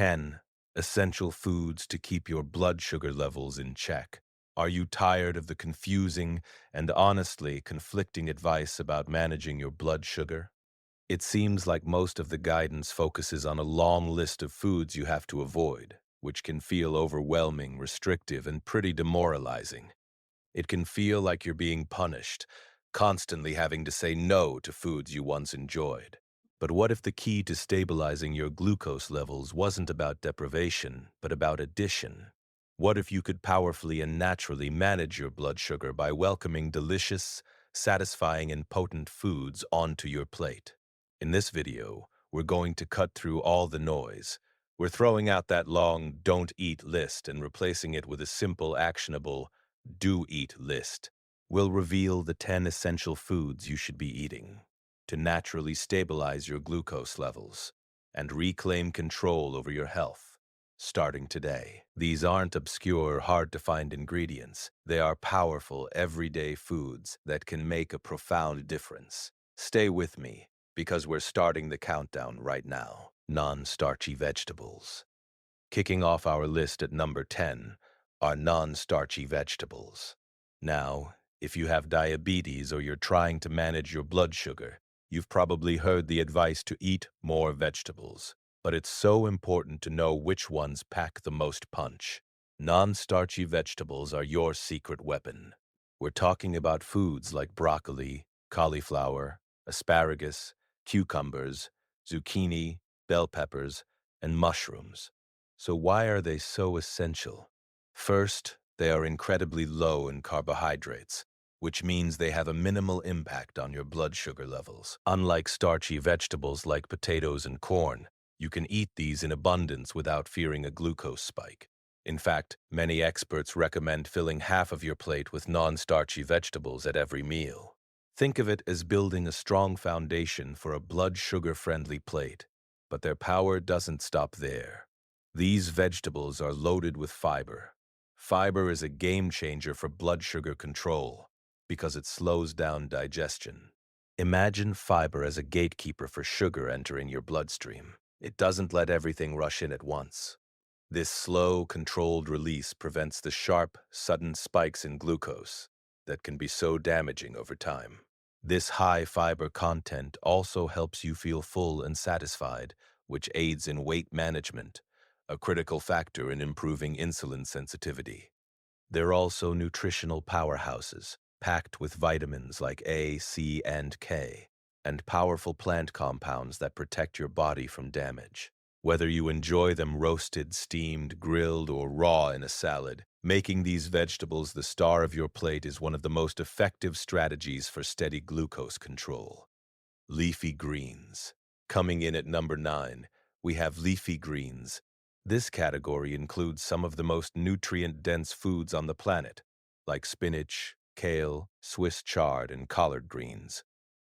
10. Essential foods to keep your blood sugar levels in check. Are you tired of the confusing and honestly conflicting advice about managing your blood sugar? It seems like most of the guidance focuses on a long list of foods you have to avoid, which can feel overwhelming, restrictive, and pretty demoralizing. It can feel like you're being punished, constantly having to say no to foods you once enjoyed. But what if the key to stabilizing your glucose levels wasn't about deprivation, but about addition? What if you could powerfully and naturally manage your blood sugar by welcoming delicious, satisfying, and potent foods onto your plate? In this video, we're going to cut through all the noise. We're throwing out that long "don't eat" list and replacing it with a simple, actionable do eat list. Will reveal the 10 essential foods you should be eating to naturally stabilize your glucose levels and reclaim control over your health. Starting today, these aren't obscure, hard-to-find ingredients. They are powerful, everyday foods that can make a profound difference. Stay with me, because we're starting the countdown right now. Non-starchy vegetables. Kicking off our list at number 10 are non-starchy vegetables. Now, if you have diabetes or you're trying to manage your blood sugar, you've probably heard the advice to eat more vegetables. But it's so important to know which ones pack the most punch. Non-starchy vegetables are your secret weapon. We're talking about foods like broccoli, cauliflower, asparagus, cucumbers, zucchini, bell peppers, and mushrooms. So why are they so essential? First, they are incredibly low in carbohydrates, which means they have a minimal impact on your blood sugar levels. Unlike starchy vegetables like potatoes and corn, you can eat these in abundance without fearing a glucose spike. In fact, many experts recommend filling half of your plate with non-starchy vegetables at every meal. Think of it as building a strong foundation for a blood sugar-friendly plate. But their power doesn't stop there. These vegetables are loaded with fiber. Fiber is a game changer for blood sugar control because it slows down digestion. Imagine fiber as a gatekeeper for sugar entering your bloodstream. It doesn't let everything rush in at once. This slow, controlled release prevents the sharp, sudden spikes in glucose that can be so damaging over time. This high fiber content also helps you feel full and satisfied, which aids in weight management, a critical factor in improving insulin sensitivity. They're also nutritional powerhouses, packed with vitamins like A, C, and K, and powerful plant compounds that protect your body from damage. Whether you enjoy them roasted, steamed, grilled, or raw in a salad, making these vegetables the star of your plate is one of the most effective strategies for steady glucose control. Leafy greens. Coming in at number 9, we have leafy greens. This category includes some of the most nutrient-dense foods on the planet, like spinach, kale, Swiss chard, and collard greens.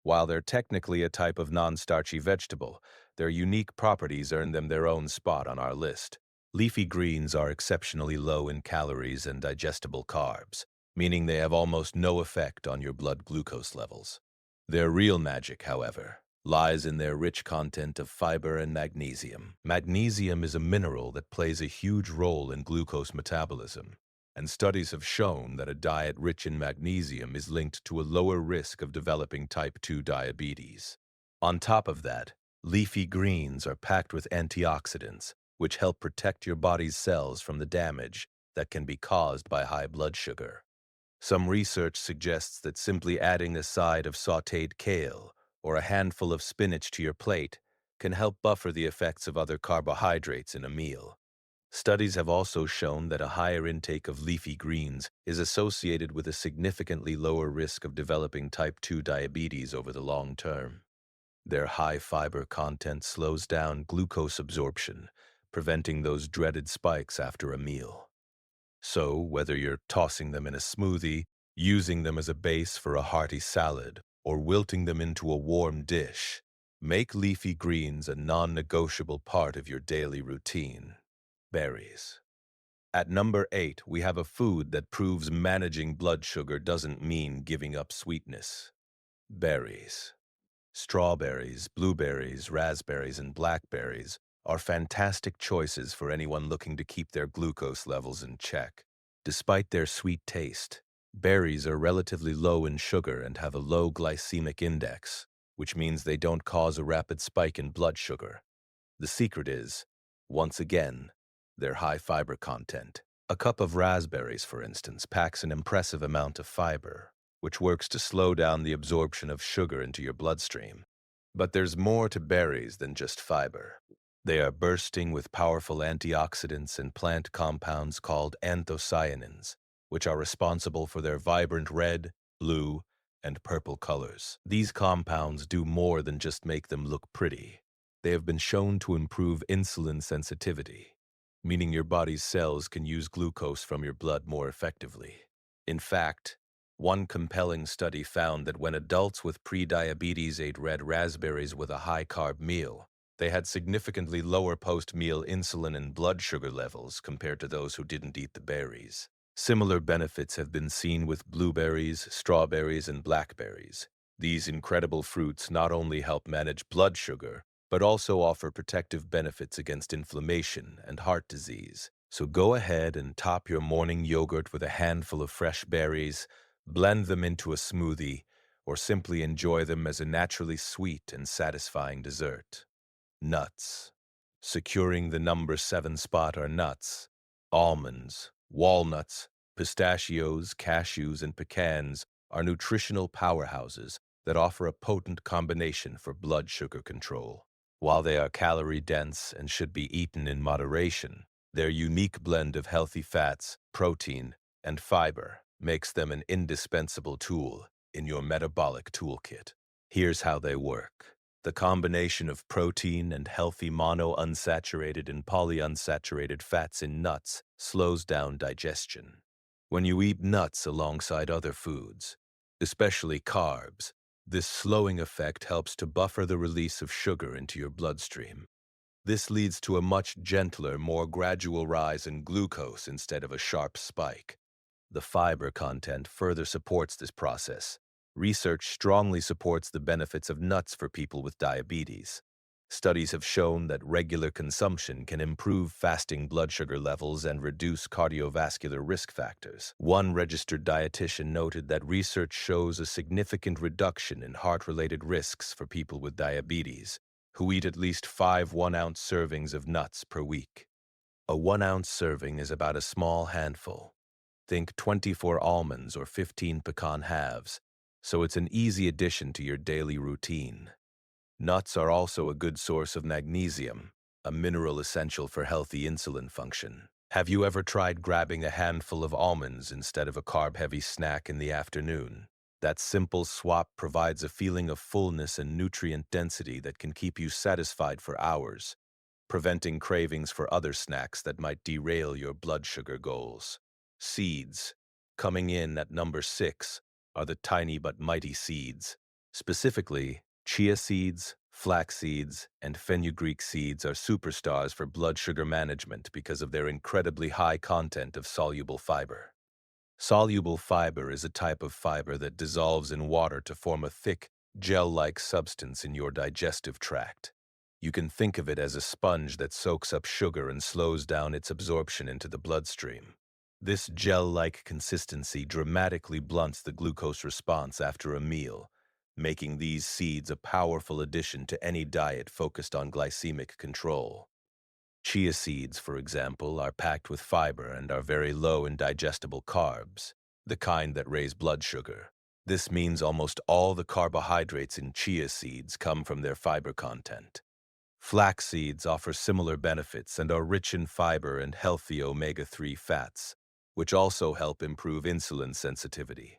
While they're technically a type of non-starchy vegetable, their unique properties earn them their own spot on our list. Leafy greens are exceptionally low in calories and digestible carbs, meaning they have almost no effect on your blood glucose levels. Their real magic, however, lies in their rich content of fiber and magnesium. Magnesium is a mineral that plays a huge role in glucose metabolism, and studies have shown that a diet rich in magnesium is linked to a lower risk of developing type 2 diabetes. On top of that, leafy greens are packed with antioxidants, which help protect your body's cells from the damage that can be caused by high blood sugar. Some research suggests that simply adding a side of sautéed kale or a handful of spinach to your plate can help buffer the effects of other carbohydrates in a meal. Studies have also shown that a higher intake of leafy greens is associated with a significantly lower risk of developing type 2 diabetes over the long term. Their high fiber content slows down glucose absorption, preventing those dreaded spikes after a meal. So, whether you're tossing them in a smoothie, using them as a base for a hearty salad, or wilting them into a warm dish, make leafy greens a non-negotiable part of your daily routine. Berries. At number 8, we have a food that proves managing blood sugar doesn't mean giving up sweetness. Berries. Strawberries, blueberries, raspberries, and blackberries are fantastic choices for anyone looking to keep their glucose levels in check. Despite their sweet taste, berries are relatively low in sugar and have a low glycemic index, which means they don't cause a rapid spike in blood sugar. The secret is, once again, their high fiber content. A cup of raspberries, for instance, packs an impressive amount of fiber, which works to slow down the absorption of sugar into your bloodstream. But there's more to berries than just fiber. They are bursting with powerful antioxidants and plant compounds called anthocyanins, which are responsible for their vibrant red, blue, and purple colors. These compounds do more than just make them look pretty. They have been shown to improve insulin sensitivity, meaning your body's cells can use glucose from your blood more effectively. In fact, one compelling study found that when adults with prediabetes ate red raspberries with a high-carb meal, they had significantly lower post-meal insulin and blood sugar levels compared to those who didn't eat the berries. Similar benefits have been seen with blueberries, strawberries, and blackberries. These incredible fruits not only help manage blood sugar, but also offer protective benefits against inflammation and heart disease. So go ahead and top your morning yogurt with a handful of fresh berries, blend them into a smoothie, or simply enjoy them as a naturally sweet and satisfying dessert. Nuts. Securing the number 7 spot are nuts. Almonds, walnuts, pistachios, cashews, and pecans are nutritional powerhouses that offer a potent combination for blood sugar control. While they are calorie-dense and should be eaten in moderation, their unique blend of healthy fats, protein, and fiber makes them an indispensable tool in your metabolic toolkit. Here's how they work. The combination of protein and healthy monounsaturated and polyunsaturated fats in nuts slows down digestion. When you eat nuts alongside other foods, especially carbs, this slowing effect helps to buffer the release of sugar into your bloodstream. This leads to a much gentler, more gradual rise in glucose instead of a sharp spike. The fiber content further supports this process. Research strongly supports the benefits of nuts for people with diabetes. Studies have shown that regular consumption can improve fasting blood sugar levels and reduce cardiovascular risk factors. One registered dietitian noted that research shows a significant reduction in heart-related risks for people with diabetes who eat at least 5 1-ounce servings of nuts per week. A 1-ounce serving is about a small handful. Think 24 almonds or 15 pecan halves, so it's an easy addition to your daily routine. Nuts are also a good source of magnesium, a mineral essential for healthy insulin function. Have you ever tried grabbing a handful of almonds instead of a carb-heavy snack in the afternoon? That simple swap provides a feeling of fullness and nutrient density that can keep you satisfied for hours, preventing cravings for other snacks that might derail your blood sugar goals. Seeds. Coming in at number 6 are the tiny but mighty seeds. Specifically, chia seeds, flax seeds, and fenugreek seeds are superstars for blood sugar management because of their incredibly high content of soluble fiber. Soluble fiber is a type of fiber that dissolves in water to form a thick, gel-like substance in your digestive tract. You can think of it as a sponge that soaks up sugar and slows down its absorption into the bloodstream. This gel-like consistency dramatically blunts the glucose response after a meal, making these seeds a powerful addition to any diet focused on glycemic control. Chia seeds, for example, are packed with fiber and are very low in digestible carbs, the kind that raise blood sugar. This means almost all the carbohydrates in chia seeds come from their fiber content. Flax seeds offer similar benefits and are rich in fiber and healthy omega-3 fats, which also help improve insulin sensitivity.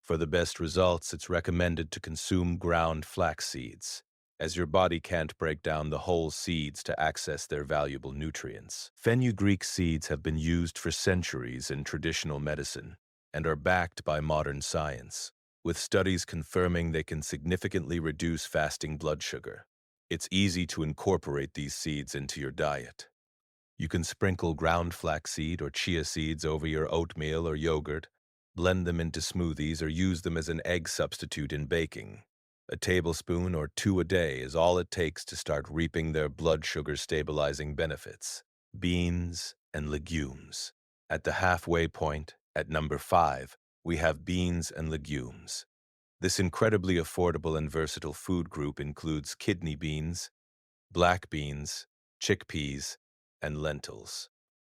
For the best results, it's recommended to consume ground flax seeds, as your body can't break down the whole seeds to access their valuable nutrients. Fenugreek seeds have been used for centuries in traditional medicine and are backed by modern science, with studies confirming they can significantly reduce fasting blood sugar. It's easy to incorporate these seeds into your diet. You can sprinkle ground flaxseed or chia seeds over your oatmeal or yogurt, blend them into smoothies, or use them as an egg substitute in baking. A tablespoon or two a day is all it takes to start reaping their blood sugar stabilizing benefits. Beans and legumes. At the halfway point, at number 5, we have beans and legumes. This incredibly affordable and versatile food group includes kidney beans, black beans, chickpeas, and lentils.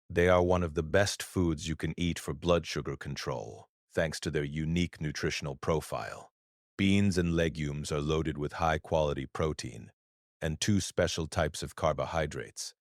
They are one of the best foods you can eat for blood sugar control, thanks to their unique nutritional profile. Beans and legumes are loaded with high-quality protein and two special types of carbohydrates,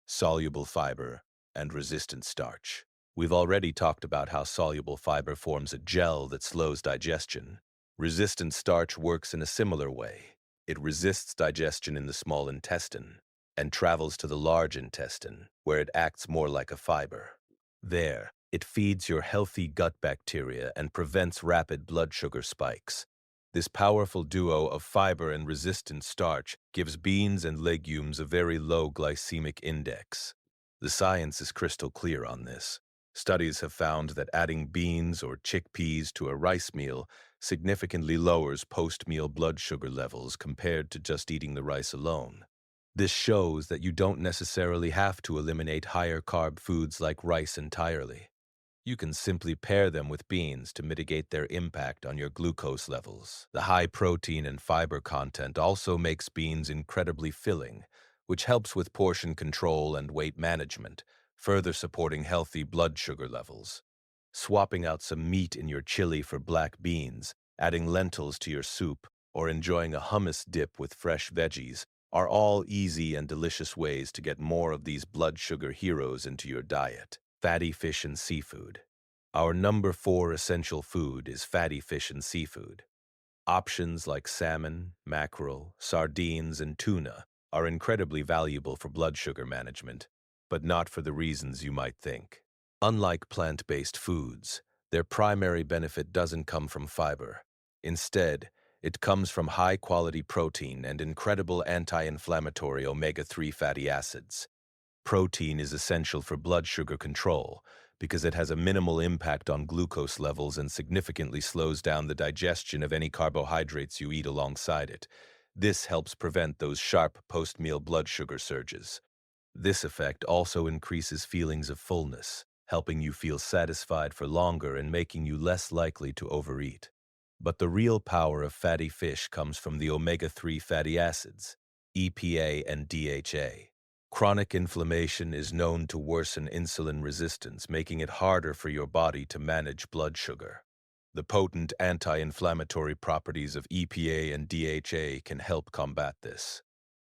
soluble fiber and resistant starch. We've already talked about how soluble fiber forms a gel that slows digestion. Resistant starch works in a similar way. It resists digestion in the small intestine and travels to the large intestine, where it acts more like a fiber. There, it feeds your healthy gut bacteria and prevents rapid blood sugar spikes. This powerful duo of fiber and resistant starch gives beans and legumes a very low glycemic index. The science is crystal clear on this. Studies have found that adding beans or chickpeas to a rice meal significantly lowers post-meal blood sugar levels compared to just eating the rice alone. This shows that you don't necessarily have to eliminate higher carb foods like rice entirely. You can simply pair them with beans to mitigate their impact on your glucose levels. The high protein and fiber content also makes beans incredibly filling, which helps with portion control and weight management, further supporting healthy blood sugar levels. Swapping out some meat in your chili for black beans, adding lentils to your soup, or enjoying a hummus dip with fresh veggies are all easy and delicious ways to get more of these blood sugar heroes into your diet. Fatty fish and seafood. Our number 4 essential food is fatty fish and seafood. Options like salmon, mackerel, sardines, and tuna are incredibly valuable for blood sugar management, but not for the reasons you might think. Unlike plant-based foods, their primary benefit doesn't come from fiber. Instead, it comes from high-quality protein and incredible anti-inflammatory omega-3 fatty acids. Protein is essential for blood sugar control because it has a minimal impact on glucose levels and significantly slows down the digestion of any carbohydrates you eat alongside it. This helps prevent those sharp post-meal blood sugar surges. This effect also increases feelings of fullness, helping you feel satisfied for longer and making you less likely to overeat. But the real power of fatty fish comes from the omega-3 fatty acids, EPA and DHA. Chronic inflammation is known to worsen insulin resistance, making it harder for your body to manage blood sugar. The potent anti-inflammatory properties of EPA and DHA can help combat this.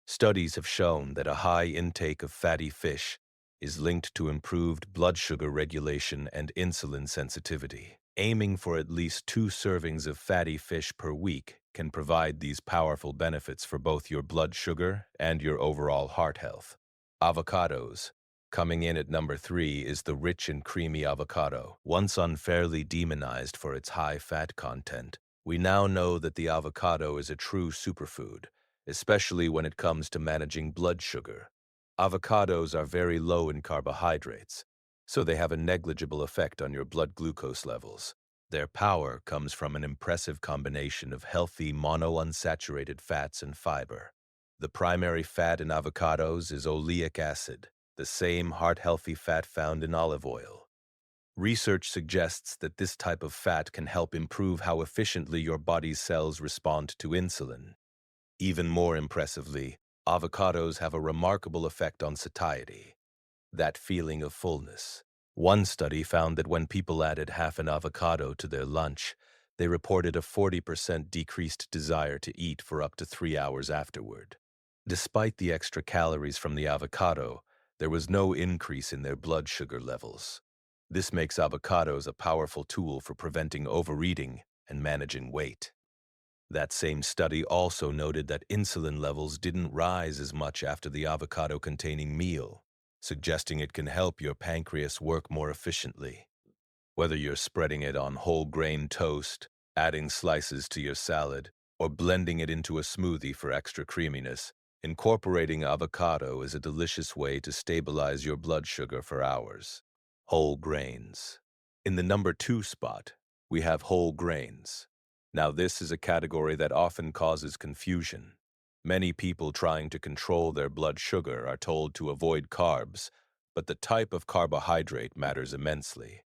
Studies have shown that a high intake of fatty fish is linked to improved blood sugar regulation and insulin sensitivity. Aiming for at least 2 servings of fatty fish per week can provide these powerful benefits for both your blood sugar and your overall heart health. Avocados. Coming in at number 3 is the rich and creamy avocado. Once unfairly demonized for its high fat content, we now know that the avocado is a true superfood, especially when it comes to managing blood sugar. Avocados are very low in carbohydrates, so they have a negligible effect on your blood glucose levels. Their power comes from an impressive combination of healthy monounsaturated fats and fiber. The primary fat in avocados is oleic acid, the same heart-healthy fat found in olive oil. Research suggests that this type of fat can help improve how efficiently your body's cells respond to insulin. Even more impressively, avocados have a remarkable effect on satiety, that feeling of fullness. One study found that when people added half an avocado to their lunch, they reported a 40% decreased desire to eat for up to 3 hours afterward. Despite the extra calories from the avocado, there was no increase in their blood sugar levels. This makes avocados a powerful tool for preventing overeating and managing weight. That same study also noted that insulin levels didn't rise as much after the avocado-containing meal, suggesting it can help your pancreas work more efficiently. Whether you're spreading it on whole grain toast, adding slices to your salad, or blending it into a smoothie for extra creaminess, incorporating avocado is a delicious way to stabilize your blood sugar for hours. Whole grains. In the number 2 spot, we have whole grains. Now, this is a category that often causes confusion. Many people trying to control their blood sugar are told to avoid carbs, but the type of carbohydrate matters immensely.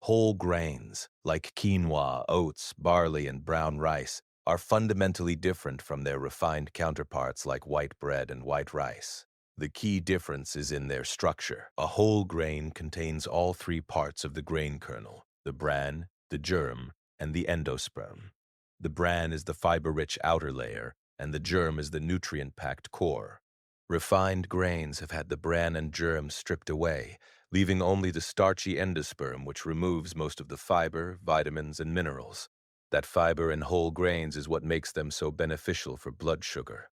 Whole grains, like quinoa, oats, barley, and brown rice, are fundamentally different from their refined counterparts like white bread and white rice. The key difference is in their structure. A whole grain contains all three parts of the grain kernel: the bran, the germ, and the endosperm. The bran is the fiber-rich outer layer, and the germ is the nutrient-packed core. Refined grains have had the bran and germ stripped away, leaving only the starchy endosperm, which removes most of the fiber, vitamins, and minerals. That fiber in whole grains is what makes them so beneficial for blood sugar.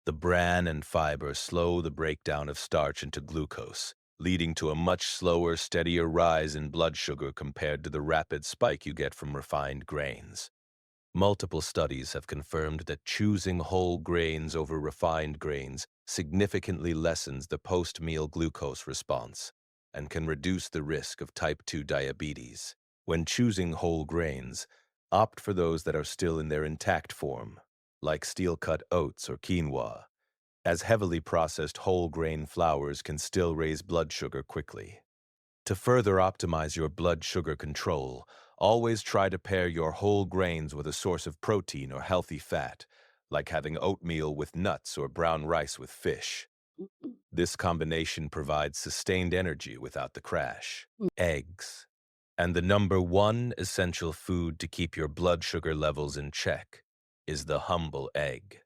The bran and fiber slow the breakdown of starch into glucose, leading to a much slower, steadier rise in blood sugar compared to the rapid spike you get from refined grains. Multiple studies have confirmed that choosing whole grains over refined grains significantly lessens the post-meal glucose response and can reduce the risk of type 2 diabetes. When choosing whole grains, opt for those that are still in their intact form, like steel-cut oats or quinoa, as heavily processed whole grain flours can still raise blood sugar quickly. To further optimize your blood sugar control, always try to pair your whole grains with a source of protein or healthy fat, like having oatmeal with nuts or brown rice with fish. This combination provides sustained energy without the crash. Eggs. And the number one essential food to keep your blood sugar levels in check is the humble egg.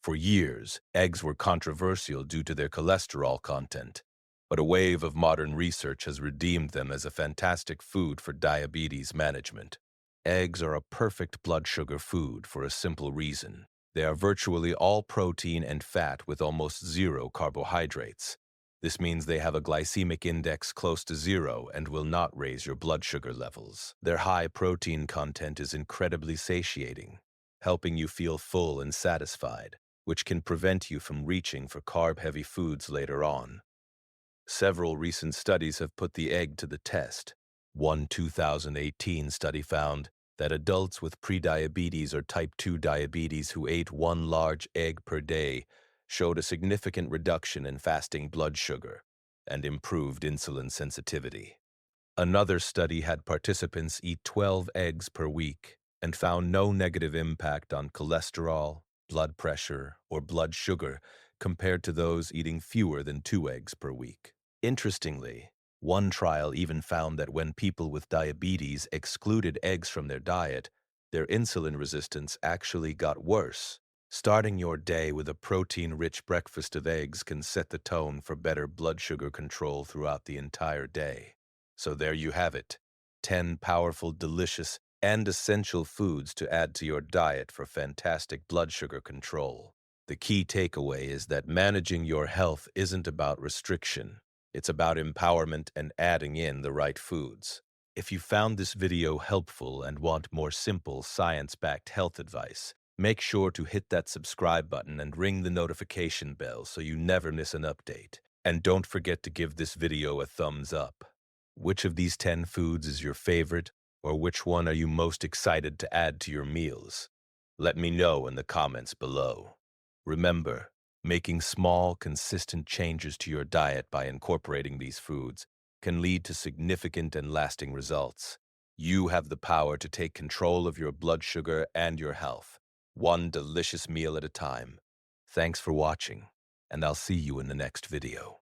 For years, eggs were controversial due to their cholesterol content, but a wave of modern research has redeemed them as a fantastic food for diabetes management. Eggs are a perfect blood sugar food for a simple reason. They are virtually all protein and fat with almost zero carbohydrates. This means they have a glycemic index close to zero and will not raise your blood sugar levels. Their high protein content is incredibly satiating, helping you feel full and satisfied, which can prevent you from reaching for carb-heavy foods later on. Several recent studies have put the egg to the test. One 2018 study found that adults with prediabetes or type 2 diabetes who ate one large egg per day showed a significant reduction in fasting blood sugar and improved insulin sensitivity. Another study had participants eat 12 eggs per week and found no negative impact on cholesterol, blood pressure, or blood sugar compared to those eating fewer than 2 eggs per week. Interestingly, one trial even found that when people with diabetes excluded eggs from their diet, their insulin resistance actually got worse. Starting your day with a protein-rich breakfast of eggs can set the tone for better blood sugar control throughout the entire day. So there you have it, 10 powerful, delicious, and essential foods to add to your diet for fantastic blood sugar control. The key takeaway is that managing your health isn't about restriction. It's about empowerment and adding in the right foods. If you found this video helpful and want more simple, science-backed health advice, make sure to hit that subscribe button and ring the notification bell so you never miss an update. And don't forget to give this video a thumbs up. Which of these 10 foods is your favorite, or which one are you most excited to add to your meals? Let me know in the comments below. Remember, making small, consistent changes to your diet by incorporating these foods can lead to significant and lasting results. You have the power to take control of your blood sugar and your health, one delicious meal at a time. Thanks for watching, and I'll see you in the next video.